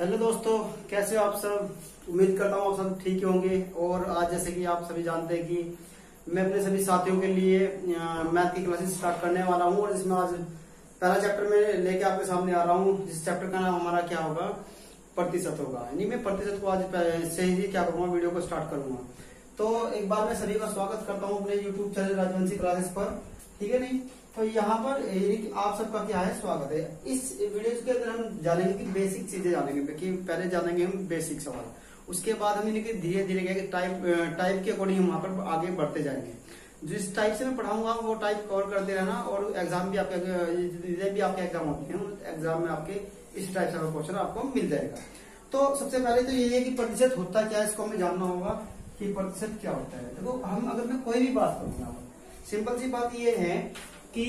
Hello दोस्तों, कैसे हो आप सब। उम्मीद करता हूँ आप सब ठीक होंगे। और आज जैसे कि आप सभी जानते हैं कि मैं अपने सभी साथियों के लिए मैथ की क्लासेस स्टार्ट करने वाला हूँ। और इसमें आज पहला चैप्टर में लेके आपके सामने आ रहा हूँ, जिस चैप्टर का नाम हमारा क्या होगा, प्रतिशत होगा। यानी मैं प्रतिशत को आज से ही क्या करूंगा, वीडियो को स्टार्ट करूंगा। तो एक बार मैं सभी का स्वागत करता हूँ अपने यूट्यूब चैनल राजवंशी क्लासेस पर, ठीक है नहीं। तो यहाँ पर आप सबका क्या है, स्वागत है। इस वीडियो के अंदर हम जानेंगे कि बेसिक चीजें जानेंगे, कि पहले जानेंगे हम बेसिक सवाल, उसके बाद हम इनके धीरे धीरे टाइप के अकॉर्डिंग हम वहां पर आगे बढ़ते जाएंगे। जिस टाइप से मैं पढ़ाऊंगा वो टाइप कवर करते रहना। और एग्जाम भी आपके एग्जाम होते हैं, एग्जाम में आपके इस टाइप का क्वेश्चन आपको मिल जाएगा। तो सबसे पहले तो ये है कि प्रतिशत होता क्या है, इसको हमें जानना होगा कि प्रतिशत क्या होता है। देखो, हम अगर मैं कोई भी बात करूंगा, सिंपल सी बात ये है कि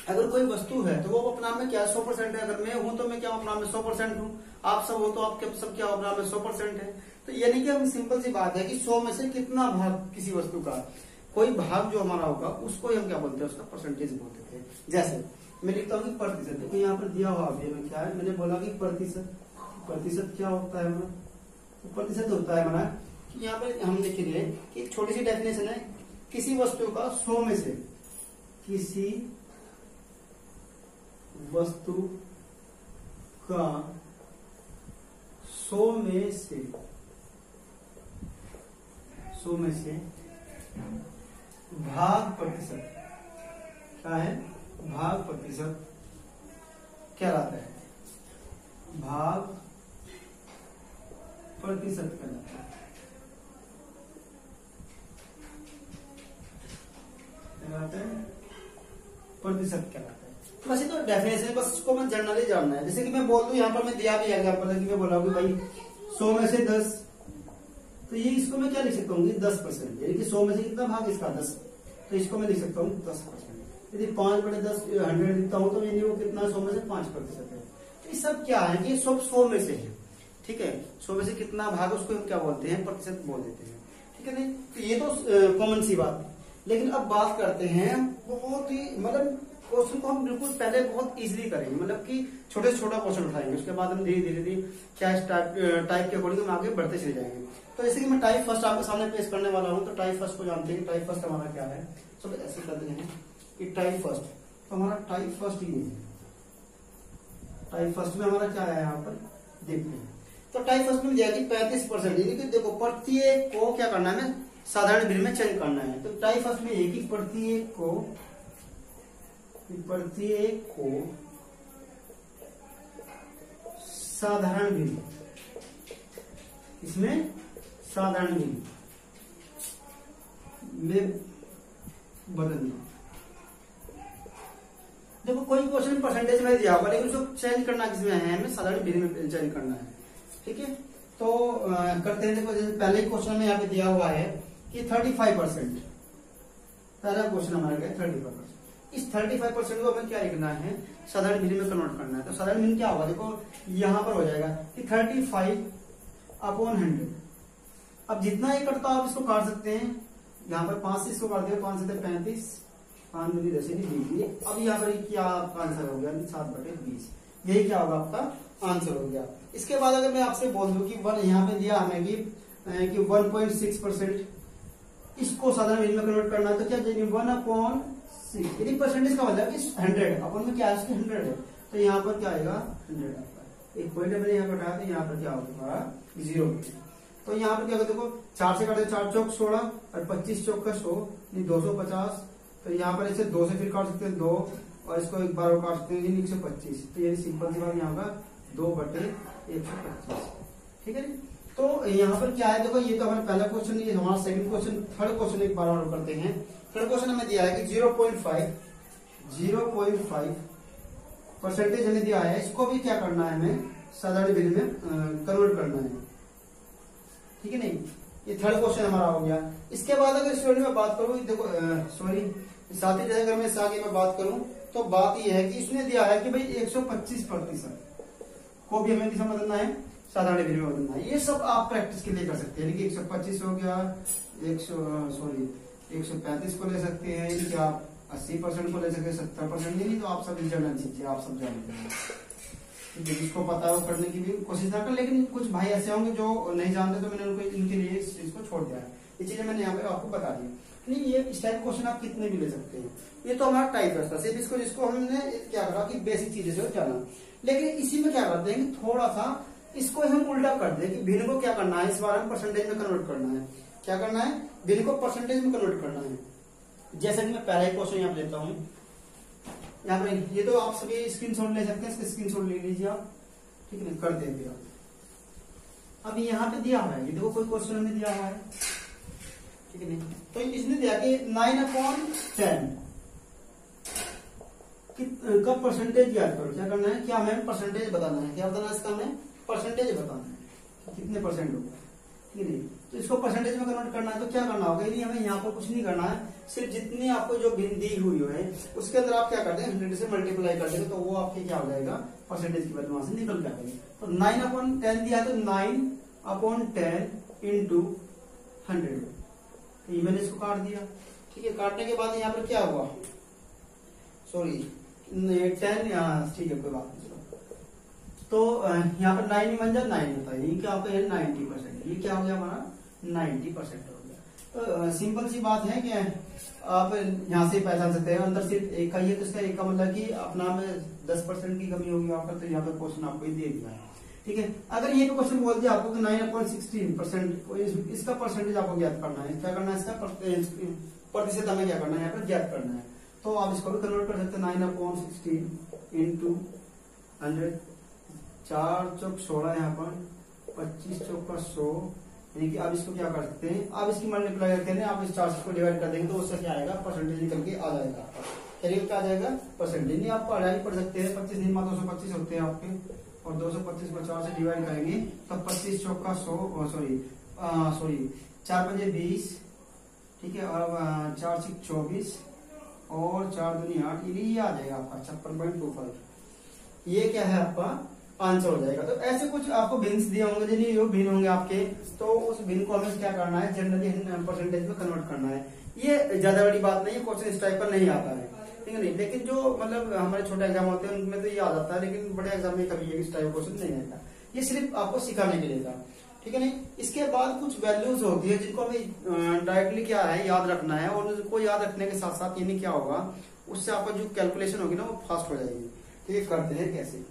अगर कोई वस्तु है तो वो अपना में क्या 100% है। अगर मैं हूं तो मैं क्या अपना में 100% हूं, आप सब हो तो आपके सब क्या अपना में 100% है। तो यानी कि हम सिंपल सी बात है कि 100 में से कितना भाग किसी वस्तु का, कोई भाग जो हमारा होगा उसको ही हम क्या बोलते हैं, उसका परसेंटेज बोलते हैं। जैसे मैं लिखता हूँ कि प्रतिशत, देखो यहाँ पर दिया हुआ अभी क्या है, मैंने बोला कि प्रतिशत क्या होता है हमारा, तो प्रतिशत होता है हमारा कि यहाँ पर हम लिखेंगे कि एक छोटी सी डेफिनेशन है, किसी वस्तु का 100 में से, किसी वस्तु का 100 में से भाग प्रतिशत क्या है, भाग प्रतिशत कहलाता है, भाग प्रतिशत कहलाता है, प्रतिशत कहलाता है। वैसे तो डेफिनेशन बस इसको मैं जनरली जानना है। जैसे कि मैं बोल दूं, यहाँ पर मैं दिया भी एग्जाम्पल है कि मैं बोला कि भाई 100 में से 10, तो ये इसको मैं क्या लिख सकता हूँ, 10%। यानी कि 100 में से कितना भाग इसका 10, तो इसको मैं लिख सकता हूँ 10%। यदि 5/10 100 लिखता हूँ तो यानी वो कितना 100 में से 5% है। तो ये सब क्या है कि सब 100 में से है, ठीक है। 100 में से कितना भाग, उसको हम क्या बोलते हैं, प्रतिशत बोल देते हैं, ठीक है नहीं। तो ये तो कॉमन सी बात है। लेकिन अब बात करते हैं बहुत ही, मतलब क्वेश्चन को हम बिल्कुल पहले बहुत इजीली करेंगे, मतलब कि छोटे से छोटा क्वेश्चन उठाएंगे, उसके बाद हम धीरे धीरे क्या टाइप के अकॉर्डिंग हम आगे बढ़ते चले जाएंगे। तो जैसे कि मैं टाइप फर्स्ट आपके सामने पेश करने वाला हूं, तो टाइप फर्स्ट को जानते हैं। टाइप फर्स्ट हमारा क्या है, सब ऐसे करते हैं कि टाइप फर्स्ट, तो हमारा टाइप फर्स्ट ये है। टाइप फर्स्ट में हमारा क्या है, यहाँ पर देखते हैं। तो टाइप फर्स्ट में जाएगी 35%। यानी कि देखो, प्रत्येक को क्या करना है, साधारण भिन्न में चेंज करना है। तो टाइप फर्स्ट में ये कि प्रत्येक को साधारण भिन्न, इसमें साधारण भिन्न में बदलना। देखो, कोई क्वेश्चन परसेंटेज में दिया होगा, लेकिन उसको चेंज करना किसमें है, हमें साधारण भिन्न में चेंज करना है, ठीक है। तो करते हैं। देखो, जैसे पहले क्वेश्चन में यहाँ पे दिया हुआ है कि 35%, पहला क्वेश्चन हमारा क्या है 35%। इस 35% को हमें क्या लिखना है, साधारण भिन्न में कन्वर्ट करना है। तो साधारण भिन्न क्या होगा, देखो यहां पर हो जाएगा कि 35/100। अब जितना ये कटता आप इसको काट सकते हैं, यहाँ पर 5 से इसको काट दिया, 5 से 35, 5 दूनी 10 20। अब यहाँ पर क्या आपका आंसर हो गया, 7/20। यही क्या होगा, आपका आंसर हो गया। इसके बाद अगर मैं आपसे बोल दूं कि 1 यहाँ पे दिया हमें कि 1.6%, इसको साधारण भिन्न में कन्वर्ट करना है, तो क्या चाहिए 1/6। यदि परसेंटेज का मतलब 100, अपन में क्या है 100 है, तो यहाँ पर क्या आएगा 100 आपका। एक पॉइंट मैंने यहाँ घटाया, तो यहाँ पर क्या होगा 0। तो यहाँ पर क्या होगा, देखो 4 से काटे, 4 चौक 16 और 25 चौक का 100, 250। तो यहाँ पर इसे 2 से फिर काट सकते हैं 2, और इसको एक बार काट सकते हैं 125। तो ये सिंपल सी बात यहाँ का 2/125, ठीक है। तो यहाँ पर क्या है, देखो ये तो हमारा पहला क्वेश्चन, ये हमारा सेकंड क्वेश्चन। थर्ड क्वेश्चन एक बार और करते हैं। थर्ड क्वेश्चन हमें दिया है कि 0.5 परसेंटेज हमें दिया है, इसको भी क्या करना है, हमें साधारण भिन्न में कन्वर्ट करना है, ठीक है नहीं। ये थर्ड क्वेश्चन हमारा हो गया। इसके बाद अगर स्टूडेंट में बात करूं, देखो साथ ही जैसे अगर मैं इस आगे में बात करूं, तो बात यह है कि इसने दिया है कि भाई 125% को भी हमें किसमें बदलना है, साधारण भिन्न में बदलना है। ये सब आप प्रैक्टिस के लिए कर सकते हैं। 125 हो गया, 135 को ले सकते हैं, क्या आप 80% को ले सकते हैं, 70% नहीं, तो आप सब जनरल चीजें आप सब जानते हैं। जिसको पता है वो करने की भी कोशिश ना कर, लेकिन कुछ भाई ऐसे होंगे जो नहीं जानते, तो मैंने उनको इनके लिए इस चीज को छोड़ दिया है। ये चीजें मैंने यहाँ पे आपको बता दी। नहीं, ये इस टाइप क्वेश्चन आप कितने भी ले सकते हैं। ये तो हमारा टाइप था, सिर्फ इसको जिसको हमने क्या करा कि बेसिक चीजें से जाना। लेकिन इसी में क्या करते हैं कि थोड़ा सा इसको हम उल्टा कर दे कि भिन्न को क्या करना है, इस बार हम परसेंटेज में कन्वर्ट करना है। क्या करना है, भिन्न को परसेंटेज में कन्वर्ट करना है। जैसे कि मैं पहला ही क्वेश्चन यहाँ लेता हूँ, यहाँ पर ये तो आप सभी स्क्रीनशॉट ले सकते हैं, इसके स्क्रीनशॉट ले लीजिए आप, ठीक है, कर देंगे आप। अब यहाँ पे दिया हुआ है, ये देखो कोई क्वेश्चन में दिया हुआ है, ठीक है नहीं, तो इसने दिया कि 9/10 का परसेंटेज याद करो। क्या करना है, क्या हमें परसेंटेज बताना है, क्या बताना है इसका, हमें परसेंटेज बताना है, कितने परसेंट होगा, ठीक है नहीं। तो इसको परसेंटेज में कन्वर्ट करना है, तो क्या करना होगा, यदि हमें यहाँ पर कुछ नहीं करना है, सिर्फ जितनी आपको जो भिन्न दी हुई है उसके अंदर आप क्या करते हैं 100 से मल्टीप्लाई कर देंगे, तो वो आपके क्या हो जाएगा, परसेंटेज की वैल्यू वहां से निकल जाएगी। तो 9/10 दिया, तो 9/10 इंटू 100, तो ये मैंने इसको काट दिया, ठीक है। काटने के बाद यहाँ पर क्या हुआ, सॉरी 10, ठीक है कोई बात नहीं। तो यहाँ पर 9 बन जाए 9 होता है, ये क्या होता है 90%, ये क्या हो गया हमारा 90% हो गया। तो सिंपल सी बात है कि आप यहाँ से पहचान सकते हैं, अंदर सिर्फ एक का ही है, तो इसका एक का मतलब कि अपना में 10% की कमी होगी आपका, तो यहाँ पे क्वेश्चन आपको दे दिया है, ठीक है। अगर ये क्वेश्चन बोल दिया आपको कि 9/16%, इसका परसेंटेज आपको ज्ञात करना है, क्या करना है, इसका प्रतिशत हमें क्या करना है, यहाँ पर ज्ञात करना है। तो आप इसको भी कन्वर्ट कर सकते हैं, 9/16 इंटू 100, 4 चौक 16, यहाँ पर 25 चौक का 100, यानी कि आप इसको क्या कर सकते हैं, आप इसकी मल्टीप्लाई करके ना आप इस 4 को डिवाइड कर देंगे, तो उससे क्या आएगा, परसेंटेज निकल के आ जाएगा आपका। चलिए क्या आ जाएगा, परसेंटेज। नहीं आप पढ़ाई पढ़ सकते हैं, 25 दिन में 225 होते हैं आपके, और 225 को 4 से डिवाइड करेंगे, तब 25 चौक का 100, सॉरी 4 पंजे 20, ठीक है, और 4 6 24, और 4 दूनी 8, ये आ जाएगा आपका 56.25। ये क्या है आपका आंसर हो जाएगा। तो ऐसे कुछ आपको भिन्न दिए होंगे, जिन्हें जो भिन्न होंगे आपके, तो उस भिन्न को हमें क्या करना है, जनरली परसेंटेज में कन्वर्ट करना है। ये ज्यादा बड़ी बात नहीं है, क्वेश्चन इस टाइप पर नहीं आता है, ठीक है नहीं। लेकिन जो मतलब हमारे छोटे एग्जाम होते हैं उनमें तो ये आ जाता है, लेकिन बड़े एग्जाम में कभी इस टाइप क्वेश्चन नहीं आता। ये सिर्फ आपको सिखाने के लिए था, ठीक है नहीं। इसके बाद कुछ वैल्यूज होती है जिनको हमें डायरेक्टली क्या है याद रखना है, और उनको याद रखने के साथ साथ ये क्या होगा, उससे आपका जो कैलकुलेशन होगी ना वो फास्ट हो जाएगी। ठीक है, करते हैं कैसे।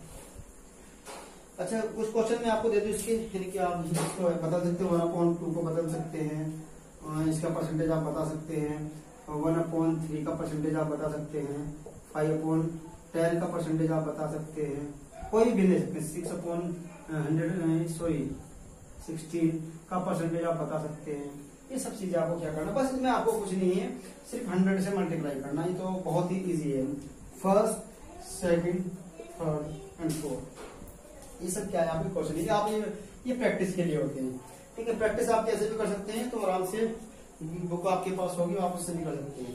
अच्छा, कुछ क्वेश्चन मैं आपको दे दूं इसके, यानी कि आप इसको बता सकते हो, 1/2 को बदल सकते हैं, इसका परसेंटेज आप बता सकते हैं, 1/3 का परसेंटेज आप बता सकते हैं, 5/10 का परसेंटेज आप बता सकते हैं, कोई भी ले सकते हैं, 16 का परसेंटेज आप बता सकते हैं। ये सब चीजें आपको क्या करना, बस इसमें आपको कुछ नहीं है, सिर्फ 100 से मल्टीप्लाई करना। ये तो बहुत ही इजी है। First, second, third and fourth, ये सब क्या है आपके क्वेश्चन, आप ये प्रैक्टिस के लिए होते हैं। ठीक है, प्रैक्टिस आप कैसे भी कर सकते हैं, तो आराम से बुक आपके पास होगी, आप उससे भी कर सकते हैं।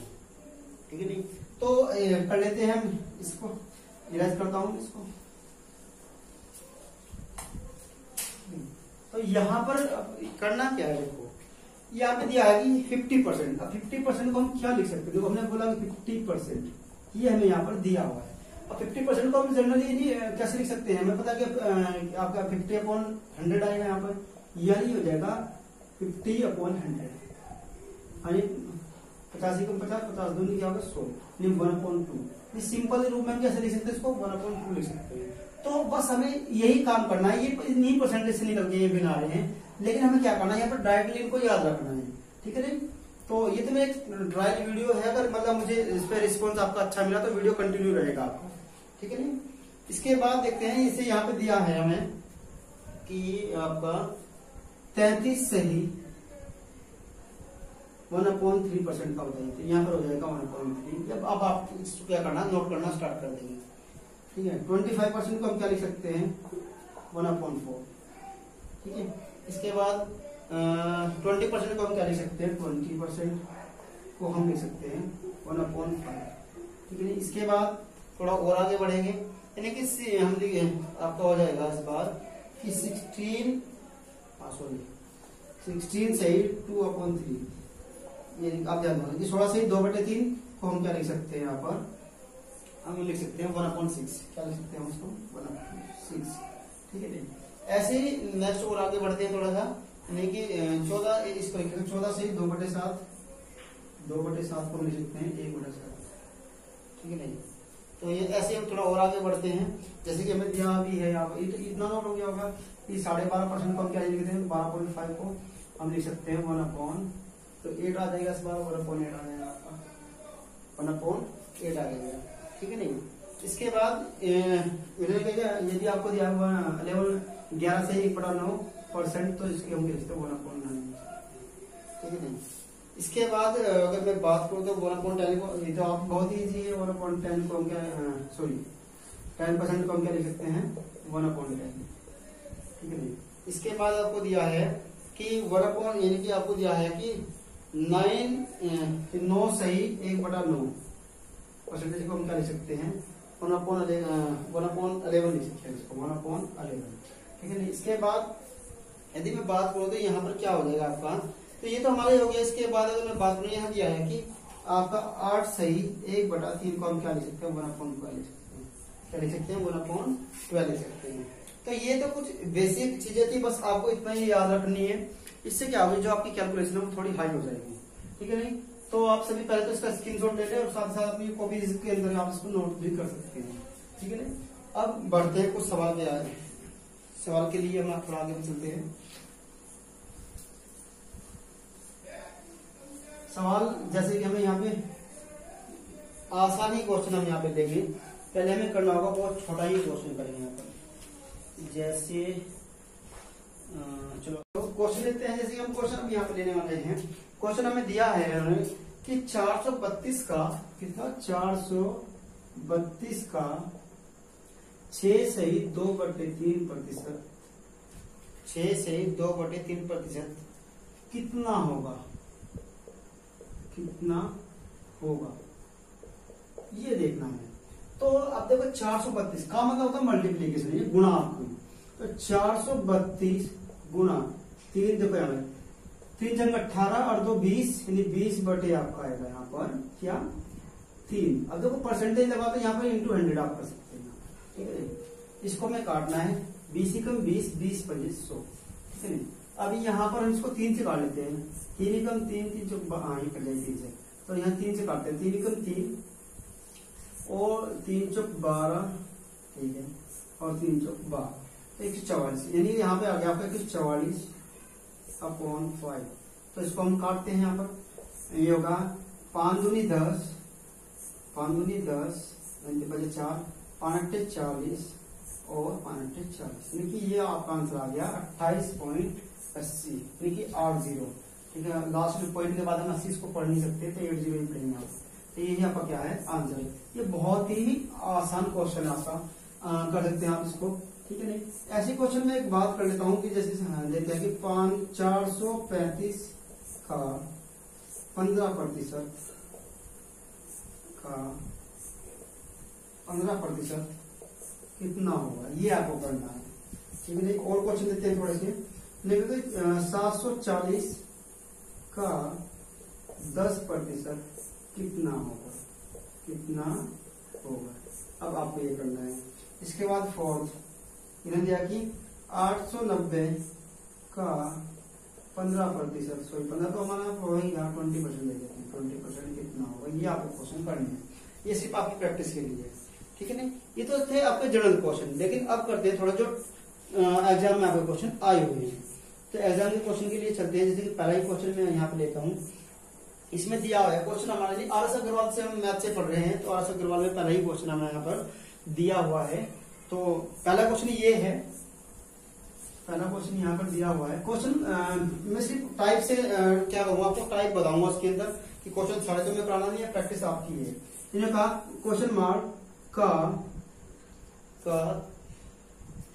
ठीक है नहीं, तो कर लेते हैं हम इसको, इरेज करता हूं इसको। तो यहाँ पर करना क्या है, देखो यहाँ पे दिया है कि 50%। अब 50% को हम क्या लिख सकते हैं, देखो हमने बोला कि 50%, ये हमें यहाँ पर दिया हुआ है। अब 50% को हम जनरली कैसे लिख सकते हैं, हमें पता है कि आपका 50/100 आएगा, यहाँ पर यही हो जाएगा 50/100, यानी 85 को 50, 50 दूनी क्या होगा 100, 1/2। इस सिंपल रूप में हम कैसे लिख सकते हैं इसको, 1/2 लिख सकते हैं। तो बस हमें यही काम करना है, ये इन्हीं परसेंटेज से निकल के ये बना रहे हैं, लेकिन हमें क्या करना है, यहाँ पर डायरेक्टली इनको याद रखना है। ठीक है जी, तो ये तो मेरा एक ट्रायल वीडियो है, अगर मतलब मुझे इस पर रिस्पॉन्स आपका अच्छा मिला तो वीडियो कंटिन्यू रहेगा आपका। ठीक है जी, इसके बाद देखते हैं, इसे यहाँ पे दिया है हमें कि आपका 33 से ही 1/3% का बताइए, तो यहाँ पर हो जाएगा 1/3। जब अब आप इसको क्या करना, नोट करना स्टार्ट कर देंगे। ठीक है, 25% को हम क्या लिख सकते हैं, 1/4। ठीक है, इसके बाद 20% को हम क्या लिख सकते हैं, 20% को हम लिख सकते हैं 1/5। ठीक है, इसके बाद थोड़ा और आगे बढ़ेंगे, यानी कि हम आपका हो जाएगा इस बार कि 16 से 2/3, ये आप ध्यान देंगे कि 16 से 2/3 को हम क्या लिख सकते हैं यहाँ पर हम लिख सकते हैं 1/6। क्या लिख सकते हैं उसको 1/6। ठीक है जी। ऐसे ही नेक्स्ट और आगे बढ़ते हैं थोड़ा सा, यानी कि 14 इसको लिखेंगे 14 से 2/7 2/7 को लिख सकते हैं 1/7। ठीक है नहीं। तो ये ऐसे हम थोड़ा और आगे बढ़ते हैं, जैसे कि हमें दिया भी है यहाँ पर इतना नोट हो गया होगा कि 12.5% को हम क्या लिखते हैं 12.5 को हम लिख सकते हैं 1/, तो 8 आ जाएगा इस बार 1/8 आ जाएगा आपका 1/8 आ जाएगा। ठीक है नहीं। इसके बाद यदि आपको दिया हुआ लेवल 11 से 1/9% तो इसके हम लिख सकते हैं 1/9। ठीक है नहीं। इसके बाद अगर मैं बात करूं तो 1/10 को, ये तो आप बहुत ही इजी है, 1/10 को हम क्या 10% को हम क्या लिख सकते हैं 1/10। ठीक है नहीं। इसके बाद आपको दिया है कि 1/, यानी कि आपको दिया है कि 9 सही 1/9 परसेंटेज को हम क्या लिख सकते हैं 1/11 लिख सकते हैं इसको 1/11। ठीक है नहीं। इसके बाद यदि मैं बात करूं तो यहाँ पर क्या हो जाएगा आपका, तो ये तो हमारा हो गया। इसके बाद अगर मैं बात करूं, यहाँ दिया है कि आपका 8 सही 1/3 को हम क्या लिख सकते हैं 1/12 लिख सकते हैं। क्या लिख सकते हैं 1/12 लिख सकते हैं। तो ये तो कुछ बेसिक चीजें थी, बस आपको इतना ही याद रखनी है। इससे क्या होगी, जो आपकी कैलकुलेशन है वो थोड़ी हाई हो जाएगी। ठीक है नहीं। तो आप सभी पहले तो इसका स्क्रीनशॉट ले लें और साथ साथ अपनी कॉपी के अंदर आप इसको नोट भी कर सकते हैं। ठीक है नहीं। अब बढ़ते हैं कुछ सवाल पे आए, सवाल के लिए हम थोड़ा आगे चलते हैं। सवाल जैसे कि हमें यहाँ पे आसानी क्वेश्चन हम यहाँ पे देंगे, पहले हमें करना होगा बहुत छोटा ही क्वेश्चन करेंगे यहाँ पर। जैसे चलो क्वेश्चन लेते हैं, जैसे हम क्वेश्चन हम यहाँ पे लेने वाले हैं। क्वेश्चन हमें दिया है कि 432 का कितना 432 का 6 सही 2/3%, 6 सही 2/3% कितना होगा, कितना होगा ये देखना है। तो अब देखो 432 का मतलब होता है मल्टीप्लीकेशन, ये गुणा आपको। तो 432 गुणा 3, देखो यहाँ 3 जंग 18 और 2 20, यानी 20 बटे आपका आएगा यहाँ पर क्या 3। अब देखो परसेंटेज लगा तो यहाँ पर इंटू 100 आप कर सकते हैं। ठीक है। इसको हमें काटना है 20 कम 20, 20 25 100। ठीक है। अभी यहाँ पर हम इसको 3 से काट लेते हैं। 3 कम 3, 3 चौक ये कर लेते 3 से, तो यहाँ 3 से काटते हैं। 3 कम 3 और 3 चौक 12। ठीक है। और 3 चौक 12, 144, यानी यहाँ पे आ गया आपका 144/5। तो इसको हम काटते हैं यहाँ पर। ये होगा 5 दूनी 10, 5 दूनी 10, 4, 5 40 और 5 40, यानी कि ये आपका आंसर आ गया 28.80, यानी कि 80। ठीक है। लास्ट पॉइंट के बाद हम 80 को पढ़ नहीं सकते, तो 80 ही पढ़ेंगे आप। तो यही आपका क्या है आंसर। ये बहुत ही आसान क्वेश्चन है आपका, कर सकते हैं आप इसको। ठीक है नहीं। ऐसे क्वेश्चन में एक बात कर लेता हूँ कि जैसे देखते हैं कि 435 का 15% का 15% कितना होगा, ये आपको करना है। ठीक है। और क्वेश्चन देते हैं थोड़े से। लेकिन 740 का 10% कितना होगा, कितना होगा। अब आपको ये करना है। इसके बाद फोर्थ इन्होंने दिया कि 890 का 15%, सॉरी 15 तो हमारा होगा 20% ले लेते हैं। 20% कितना होगा, ये आपको क्वेश्चन करने हैं। ये सिर्फ आपकी प्रैक्टिस के लिए है। ठीक है ना। ये तो थे आपके जनरल क्वेश्चन, लेकिन अब करते हैं थोड़ा जो एग्जाम में आपके क्वेश्चन आए हुए हैं। तो एग्जाम के क्वेश्चन के लिए चलते हैं। जैसे कि पहला ही क्वेश्चन मैं यहाँ पे लेता हूँ। इसमें दिया हुआ है क्वेश्चन हमारे लिए आर एस अग्रवाल से, हम मैथ से पढ़ रहे हैं, तो आर एस अग्रवाल में पहला ही क्वेश्चन हमें यहाँ पर दिया हुआ है। तो पहला क्वेश्चन ये है, पहला क्वेश्चन यहाँ पर दिया हुआ है। क्वेश्चन मैं सिर्फ टाइप से क्या कहूँगा आपको, टाइप बताऊंगा उसके अंदर कि क्वेश्चन सारे तो मैं पढ़ाना नहीं है, प्रैक्टिस आपकी है। इन्होंने कहा क्वेश्चन मार्क का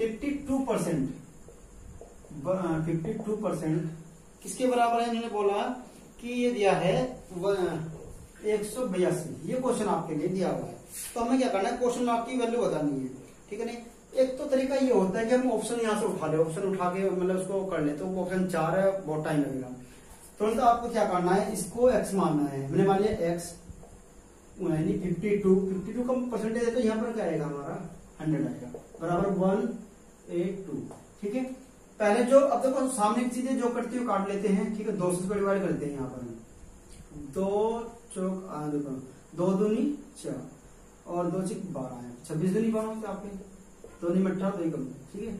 52% किसके बराबर है। इन्होंने बोला कि ये दिया है 182। ये क्वेश्चन आपके लिए दिया हुआ है। तो हमें क्या करना है, क्वेश्चन मार्क की वैल्यू बतानी है। ठीक है नहीं। एक तो तरीका ये होता है कि हम ऑप्शन यहाँ से उठा ले, ऑप्शन उठा के मतलब उसको कर ले, तो ऑप्शन 4 है, बहुत टाइम लगेगा। तुरंत आपको क्या करना है, इसको x मानना है। मैंने मान लिया x, यानी 52 का परसेंटेज है तो यहाँ पर क्या आएगा हमारा 100 आएगा बराबर 182। ठीक है, पहले जो अब देखो सामने की चीजें जो कटती हुई काट लेते हैं। ठीक है, 2 से डिवाइड करते हैं यहाँ पर 2 चौक देखो 2 दूनी 4 और 2 चिक 12 है 26 दूनी 12 होते आपके 2 दूनी 18 2 कम। ठीक है,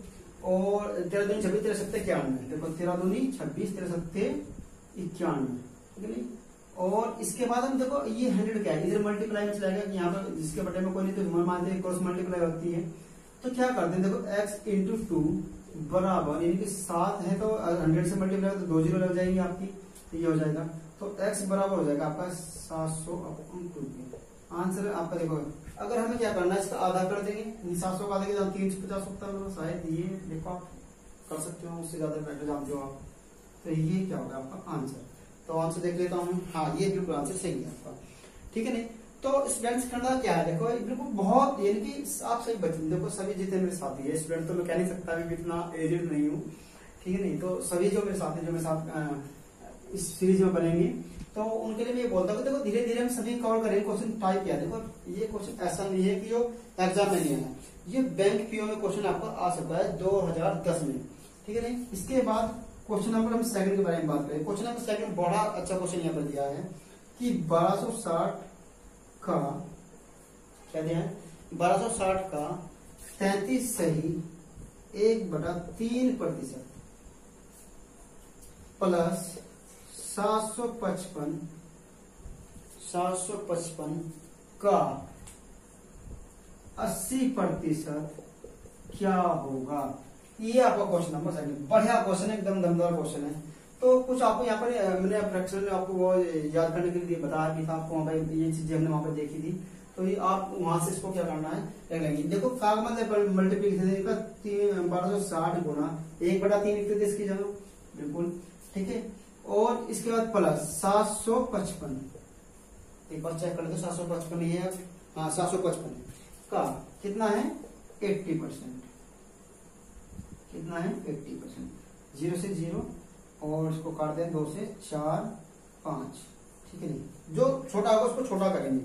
और 13 दूनी 26 13 सत्ते 91 देखो 13 दूनी 26 13 सत्ते 91। ठीक है नहीं, और इसके बाद हम देखो ये 100 क्या है इधर मल्टीप्लाई में चलाएगा कि यहाँ पर जिसके बटे में कोई नहीं तो मानते हैं क्रॉस मल्टीप्लाई होती है। तो क्या करते हैं देखो x इंटू 2 बराबर यानी कि 7 है तो 100 से मल्टीप्लाई तो 2 जीरो लग जाएंगे आपकी, तो ये हो जाएगा। तो x बराबर हो जाएगा आपका 700/2 के। आंसर आपका देखो अगर हमें क्या करना है इसका आधा कर देंगे 700 का आधा के 350 होता है शायद ये देखो आप कर सकते हो उससे ज्यादा बेटर जानते हो आप। तो ये क्या होगा आपका आंसर। तो आंसर देख लेता हूँ, हाँ ये बिल्कुल आंसर सही है आपका। ठीक है नहीं, तो स्टूडेंट्स करना क्या है देखो बिल्कुल बहुत यानी कि आप सही बच्चे देखो सभी जितने मेरे साथी है स्टूडेंट तो मैं कह नहीं सकता अभी इतना एजेड नहीं हूँ। ठीक है नहीं, तो सभी जो मेरे साथी जो मेरे साथ इस सीरीज में बनेंगे तो उनके लिए मैं ये बोलता हूँ देखो धीरे धीरे हम सभी कवर करेंगे। क्वेश्चन टाइप किया देखो ये क्वेश्चन ऐसा नहीं है कि जो एग्जाम में नहीं है, ये बैंक पीओ में क्वेश्चन आपको आ सकता है 2010 में। ठीक है नहीं, इसके बाद क्वेश्चन नंबर हम सेकंड के बारे में बात करें। क्वेश्चन नंबर सेकंड बड़ा अच्छा क्वेश्चन यहाँ पर दिया है कि 1260 का क्या दिया है 1260 का 33 सही 1/3% प्लस 755 का 80% क्या होगा। ये आपका क्वेश्चन नंबर सेकंड बढ़िया क्वेश्चन है, एकदम दमदार क्वेश्चन है। तो कुछ आपको यहाँ पर मैंने फ्रैक्शन में आपको वो याद करने के लिए बताया भी था आपको वहाँ पर ये चीजें हमने वहां पर देखी थी। तो ये आप वहां से इसको क्या करना है रख लेंगे। देखो कागज मल्टीप्लीकेशन का 1260 गुना 1/3 लिखते थे इसकी जगह बिल्कुल। ठीक है, और इसके बाद प्लस 755 एक बार चेक कर लेते 755 ये हाँ 755 का कितना है 80%। कितना है 80%। 0 से 0 और इसको काट दें 2 से 4 5। ठीक है नहीं, जो छोटा होगा उसको छोटा करेंगे।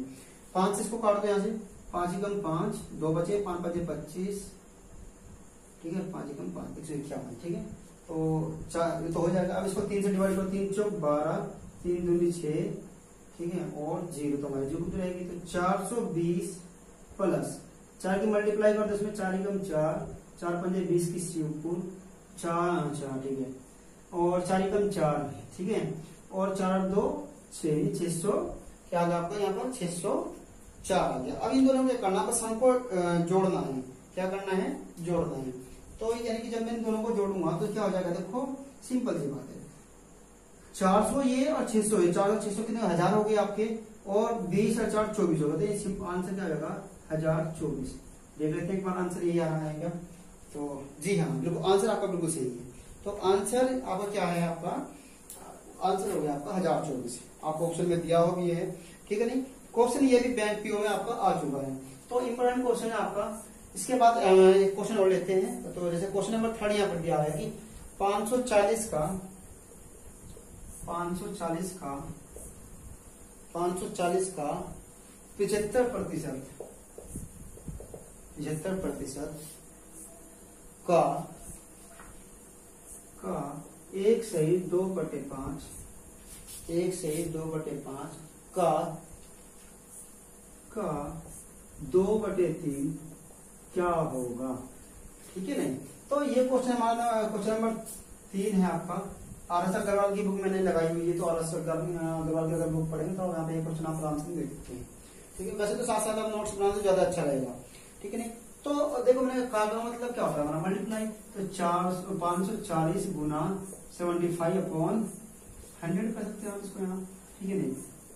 5 से इसको काट दो यहाँ से 5 एकम 5 2 बचे 5 5 25। ठीक है 5 एकम 5 151। ठीक है, तो 4 तो हो जाएगा। अब इसको 3 से डिवाइड करो 3 चौक 12 3 दूनी 6। ठीक है, और 0 तो हमारी 0 रहेगी तो 420 प्लस 4 की मल्टीप्लाई कर दो इसमें 4 एकम 4 4 5 20 की ऊपर 4 4। ठीक है, और 4 एकम 4। ठीक है, और 4 2 6 600 क्या आ गया आपका यहाँ पर 604 आ गया। अब इन दोनों में करना बस हमको जोड़ना है। क्या करना है जोड़ना है। तो यानी कि जब मैं इन दोनों को जोड़ूंगा तो क्या हो जाएगा देखो सिंपल सी बात है 400 ये और 600 ये 400 600 कितने 1000 हो गए आपके और 20 और 4 24 होगा। तो ये आंसर क्या होगा 1024। देख लेते हैं एक बार आंसर यही आ रहा है क्या। तो जी हाँ बिल्कुल आंसर आपका बिल्कुल सही है। तो आंसर आपका क्या है आपका आंसर हो गया आपका 1024 आपको ऑप्शन में दिया हुआ भी है। ठीक है नहीं, क्वेश्चन ये भी बैंक पीओ में आपका आ चुका है। तो इंपॉर्टेंट क्वेश्चन है आपका। इसके बाद क्वेश्चन और लेते हैं। तो जैसे क्वेश्चन नंबर 3 यहाँ पर दिया है कि 540 का 75% का 1 सही 2/5 का 2/3 क्या होगा। ठीक है नहीं, तो ये क्वेश्चन हमारा क्वेश्चन नंबर 3 है आपका। RS अग्रवाल की बुक मैंने लगाई हुई है तो RS अग्रवाल की अगर बुक पढ़ेंगे तो यहाँ पे क्वेश्चन आप आराम से देख सकते हैं। ठीक है, वैसे तो साथ साथ आप नोट्स बनाना तो ज्यादा अच्छा रहेगा। ठीक है नहीं, तो देखो मैंने कहा का मतलब क्या होता है हमारा मल्टीप्लाई। तो 540 गुना 75/100 कर सकते हैं आप इसको यहाँ। ठीक है नहीं,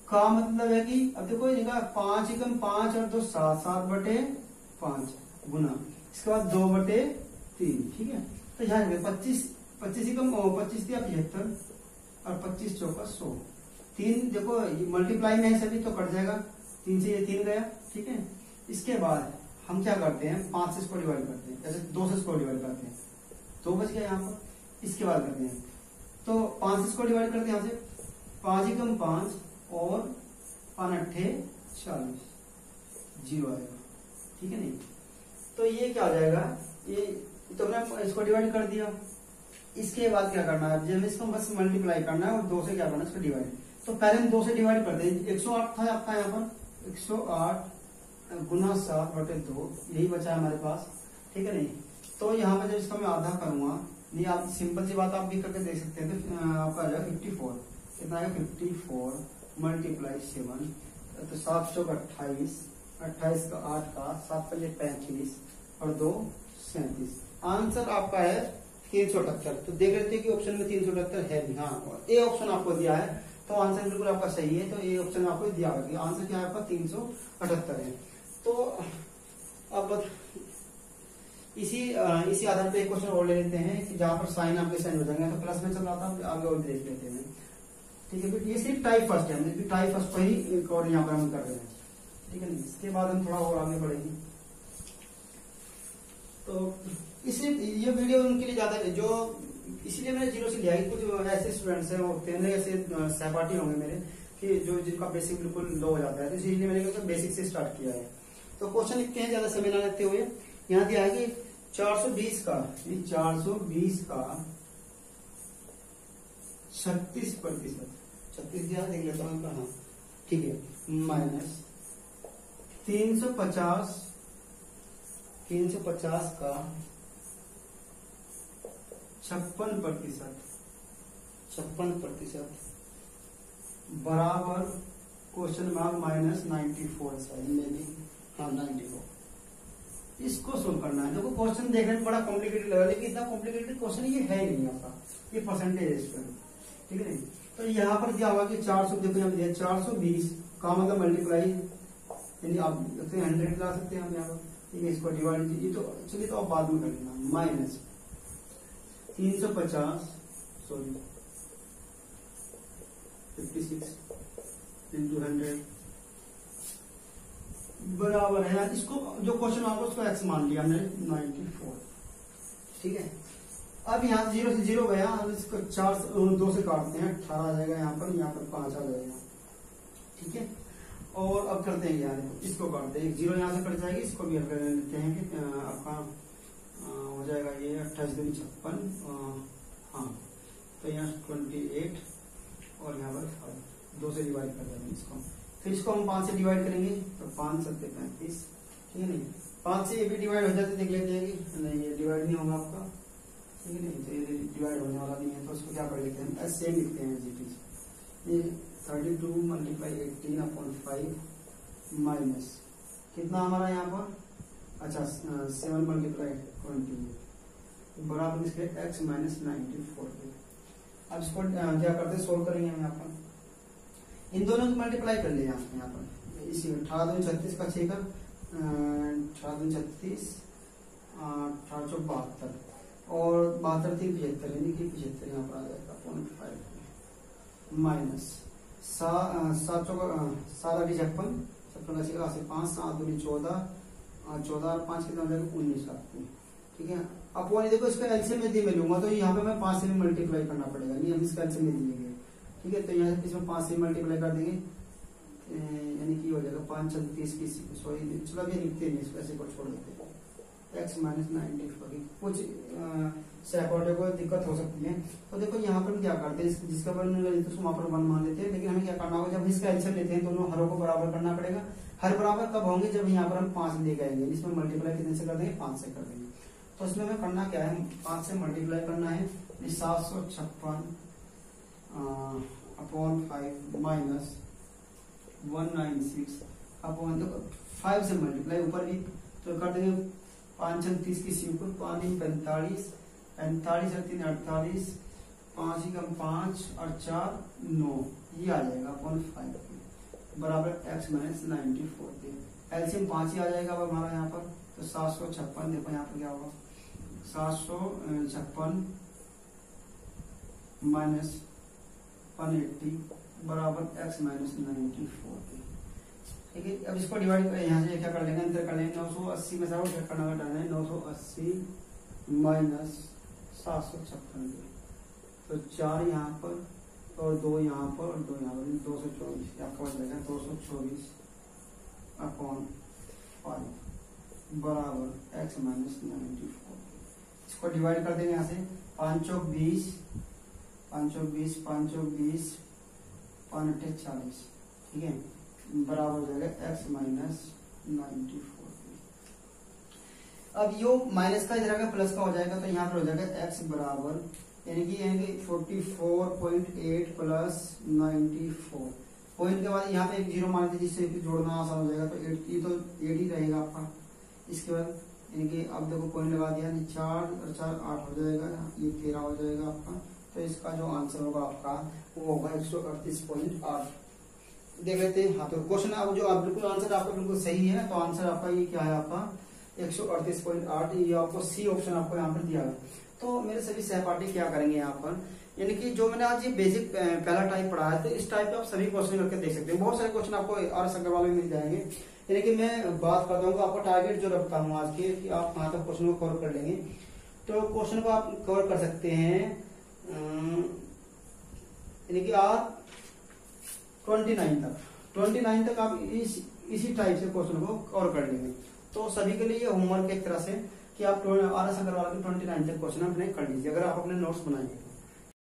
का मतलब है कि अब देखो इनका 5 एकम 5 और 2 7 7/5 गुना इसके बाद 2/3। ठीक है, तो यहाँ 25 एकम 25 दिया 75 और 25 चौका 100। 3 देखो मल्टीप्लाई में है सभी तो कट जाएगा 3 से ये 3 गया। ठीक है, इसके बाद हम क्या करते हैं 5 से इसको डिवाइड करते हैं, जैसे 2 से इसको डिवाइड करते हैं 2 बच गया यहाँ पर। इसके बाद करते हैं तो 5 से इसको डिवाइड करते हैं यहाँ से 5 एकम 5 और 5 8 40 जीरो आएगा, ठीक है नहीं। तो ये क्या आ जाएगा, ये तो हमने इसको डिवाइड कर दिया। इसके बाद क्या करना है, जब इसको बस मल्टीप्लाई करना है और 2 से क्या करना है इसको डिवाइड। तो पहले हम 2 से डिवाइड करते हैं। 108 था आपका यहाँ पर, 108 गुना 7/2 यही बचा है हमारे पास, ठीक है नहीं। तो यहाँ पर जब इसका मैं आधा करूंगा, नहीं आप सिंपल सी बात आप भी करके देख सकते हैं। तो आपका आ जाएगा 54, कितना आएगा 54 मल्टीप्लाई 7, तो 7 चौक 28, 28 का 8 का 7 5 35 और 2 37। आंसर आपका है 378। तो देख लेते हैं कि ऑप्शन में 378 है भी। हाँ, ए ऑप्शन आपको दिया है तो आंसर बिल्कुल आपका सही है। तो ए ऑप्शन आपको दिया होगा, आंसर क्या है आपका 378 है। तो अब इसी आधार पे एक क्वेश्चन और ले लेते हैं कि जहां पर साइन आपके साइन हो जाएंगे। तो प्लस में चल रहा था, आगे और देख लेते हैं, ठीक है। ये सिर्फ टाइप फर्स्ट है, टाइप फर्स्ट पर ही एक और यहाँ पर हम कर रहे हैं, ठीक है। इसके बाद हम थोड़ा और आगे बढ़ेंगे। तो इसलिए ये वीडियो उनके लिए ज्यादा है, जो इसीलिए मैंने 0 से लिया है। कुछ ऐसे स्टूडेंट्स हैं, होते हैं ऐसे सहपाठी होंगे मेरे कि जो जिनका बेसिक बिल्कुल लो हो जाता है, तो इसीलिए मैंने बेसिक से स्टार्ट किया है। तो क्वेश्चन लिखते हैं, ज्यादा समय ना लेते हुए। यहाँ दिया है कि 420 का 36%, 36 दिया देख लेता हूँ कहाँ, ठीक है, माइनस 350 का 56% बराबर क्वेश्चन मार्क माइनस 94 साइड में भी, हाँ 94। इसको सोल्व करना है। देखो क्वेश्चन देखने में बड़ा कॉम्प्लिकेटेड लगा, लेकिन इतना कॉम्प्लिकेटेड क्वेश्चन ये है ही नहीं आपका, ये परसेंटेज है इसका, ठीक है नहीं। तो यहाँ पर क्या होगा कि 400, देखो यहाँ दिया 420 का मतलब मल्टीप्लाई, यानी आप 100 ला सकते हैं हम यहाँ पर, ठीक है। इसको डिवाइड कीजिए, तो चलिए तो आप बाद में कर लेना, माइनस 350 सॉरी 56 इंटू 100 बराबर है, इसको जो क्वेश्चन आपको उसको एक्स मान लिया हमने 94, ठीक है। अब यहाँ 0 से 0 गया, हम इसको 2 से काटते हैं, 18 आ जाएगा यहाँ पर 5 आ जाएगा, ठीक है। और अब करते हैं यहाँ इसको काटते हैं, 0 यहाँ से कट जाएगी, इसको भी कर लेते हैं कि आपका हो जाएगा ये 28 दूनी 56, हाँ। तो यहाँ 28 और यहाँ पर 5, 2 से डिवाइड कर देंगे इसको। फिर इसको हम 5 से डिवाइड करेंगे, तो 5 7 35, ठीक है नहीं। 5 से ये भी डिवाइड हो जाते, देख लेते हैं कि नहीं ये डिवाइड नहीं होगा आपका, ठीक है नहीं। तो ये डिवाइड होने वाला नहीं है, तो उसको क्या कर लेते हैं, ऐसे सेम लिखते हैं जी। ये 32 मल्टीप्लाई 18/5 माइनस कितना हमारा यहाँ पर, अच्छा 7 मल्टीप्लाई 20 बराबर इसके x माइनस 94। अब इसको क्या करते हैं, सोल्व करेंगे हम यहाँ पर। इन दोनों को मल्टीप्लाई कर लिया यहाँ पर, इसी 18 36 का 6 का 18 36 1872 और 72 3 75, यानी कि 75 यहाँ पर आ जाएगा 0.5 माइनस 7 7 56 56 का 5 7 दूनी 14 14 और 5 कितना हो जाएगा 19 आपको, ठीक है। अब वो देखो इसका एलसीएम यदि मैं लूंगा तो यहाँ पे मैं 5 से भी मल्टीप्लाई करना पड़ेगा, नहीं हम इसका एलसीएम नहीं दिएंगे, ठीक है। तो यहाँ से इसमें 5 से मल्टीप्लाई कर देंगे, यानी कि हो जाएगा 5 30 की, सॉरी चलो अभी लिखते नहीं, इसको ऐसे को छोड़ देते हैं, x माइनस 94। कुछ सैकड़ों को दिक्कत हो सकती है। तो देखो यहाँ पर क्या करते हैं, जिसका वन उसको वहां पर 1 मान लेते हैं, लेकिन हमें क्या करना होगा, जब इसका एलसीएम लेते हैं दोनों हरों को बराबर करना पड़ेगा। हर बराबर कब होंगे, जब यहाँ पर हम 5 लेके आएंगे, इसमें मल्टीप्लाई कितने से कर देंगे, 5 से कर देंगे। तो इसमें हमें करना क्या है, 5 से मल्टीप्लाई करना है, 756 अपॉन 5 माइनस 196 अपॉन 5 से मल्टीप्लाई ऊपर भी तो कर देंगे, 5 30 की सी ऊपर 5 45 45 और 3 48 5 ही कम 5 और 4 9, ये आ जाएगा अपॉन 5 बराबर x माइनस 94। एलसीएम 5 ही आ जाएगा अब हमारा यहाँ पर। तो 756 देखो यहाँ पर क्या होगा, 756 माइनस 180 बराबर x माइनस 94, ठीक है। अब इसको डिवाइड यहाँ से क्या कर लेंगे, अंतर कर लेंगे, 980 में से क्या करना है, 980 माइनस 756, तो 4 यहाँ पर और 2 यहाँ पर और 2 यहाँ पर, 224 आपका बच जाएगा 224 अपॉन 5 बराबर x माइनस 94। इसको डिवाइड कर देंगे यहाँ से, 5 चौक 20, 5 चौक 20, 5 चौक 20, 5 अट्ठे 40, ठीक है, बराबर हो जाएगा x माइनस 94। अब यो माइनस का इधर का प्लस का हो जाएगा, तो यहाँ पर हो जाएगा x बराबर यानी कि 44.8 प्लस 94। पॉइंट के बाद यहाँ पे एक जीरो मान लीजिए, जिससे जोड़ना आसान हो जाएगा, तो 8 ये तो 8 ही रहेगा आपका। इसके बाद यानी कि अब देखो पॉइंट लगा दिया, 4 और 4 8 हो जाएगा, ये 13 हो जाएगा आपका। तो इसका जो आंसर होगा आपका वो होगा 138.8। देख लेते हैं। हाँ, तो क्वेश्चन अब जो बिल्कुल आंसर आपका बिल्कुल सही है, तो आंसर आपका ये क्या है, आपका 138.8। ये आपको सी ऑप्शन आपको यहाँ पर दिया है। तो मेरे सभी सहपाठी क्या करेंगे यहाँ पर, यानी कि जो मैंने आज ये बेसिक पहला टाइप पढ़ा है, तो इस टाइप पे आप सभी क्वेश्चन करके देख सकते हैं। बहुत सारे क्वेश्चन आपको RS अग्रवाल में मिल जाएंगे। यानी कि मैं बात करता हूँ आपका टारगेट जो रखता हूँ आज के, कि आप कहाँ तक क्वेश्चन को कवर कर लेंगे। तो क्वेश्चन को आप कवर कर सकते हैं, यानी कि आप 29 तक आप इसी टाइप से क्वेश्चन को कवर कर लेंगे। तो सभी के लिए होमवर्क एक तरह से कि आप RS अग्रवाल के 29 तक क्वेश्चन अपने कर लीजिए, अगर आप अपने नोट्स बनाएंगे।